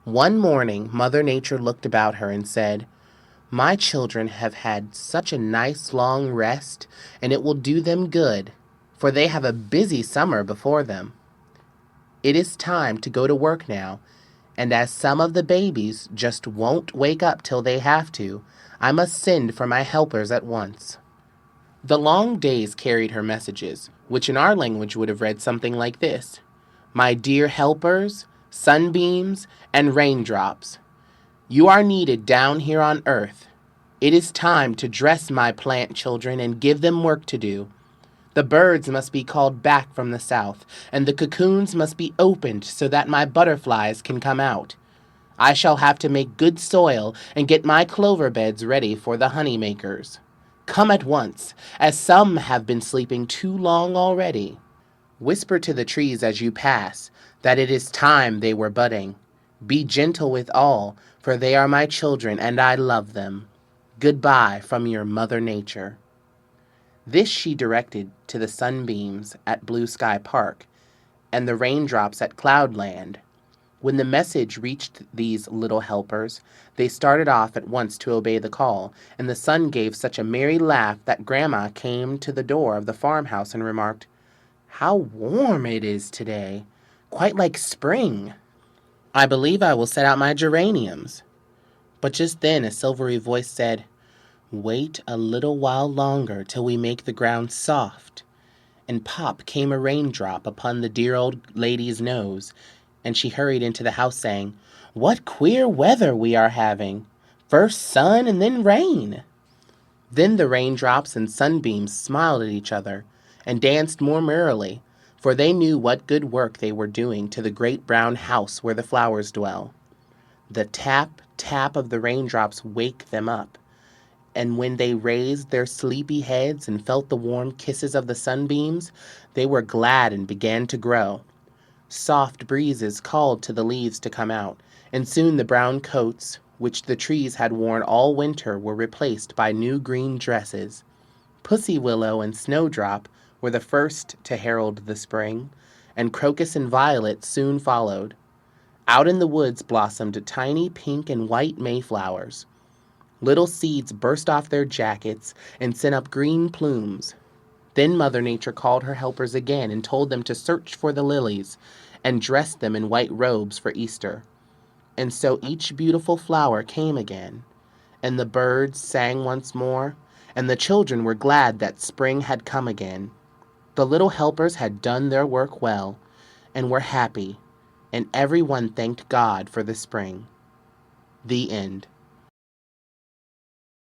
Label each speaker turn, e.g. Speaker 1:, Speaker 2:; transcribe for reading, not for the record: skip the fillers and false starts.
Speaker 1: One morning, Mother Nature looked about her and said, "My children have had such a nice long rest, and it will do them good, for they have a busy summer before them. It is time to go to work now, and as some of the babies just won't wake up till they have to, I must send for my helpers at once." The long days carried her messages, which in our language would have read something like this: "My dear helpers, sunbeams, and raindrops, you are needed down here on earth. It is time to dress my plant children and give them work to do. The birds must be called back from the south, and the cocoons must be opened so that my butterflies can come out. I shall have to make good soil and get my clover beds ready for the honey makers. Come at once, as some have been sleeping too long already. Whisper to the trees as you pass that it is time they were budding. Be gentle with all, for they are my children and I love them. Goodbye from your Mother Nature." This she directed to the sunbeams at Blue Sky Park and the raindrops at Cloudland. When the message reached these little helpers, they started off at once to obey the call, and the sun gave such a merry laugh that Grandma came to the door of the farmhouse and remarked, "How warm it is today! Quite like spring. I believe I will set out my geraniums." But just then a silvery voice said, "Wait a little while longer till we make the ground soft." And pop came a raindrop upon the dear old lady's nose, and she hurried into the house saying, "What queer weather we are having! First sun and then rain." Then the raindrops and sunbeams smiled at each other and danced more merrily, for they knew what good work they were doing to the great brown house where the flowers dwell. The tap, tap of the raindrops waked them up, and when they raised their sleepy heads and felt the warm kisses of the sunbeams, they were glad and began to grow. Soft breezes called to the leaves to come out, and soon the brown coats, which the trees had worn all winter, were replaced by new green dresses. Pussy willow and snowdrop were the first to herald the spring, and crocus and violet soon followed. Out in the woods blossomed tiny pink and white mayflowers. Little seeds burst off their jackets and sent up green plumes. Then Mother Nature called her helpers again and told them to search for the lilies and dress them in white robes for Easter. And so each beautiful flower came again, and the birds sang once more, and the children were glad that spring had come again. The little helpers had done their work well and were happy, and everyone thanked God for the spring. The end.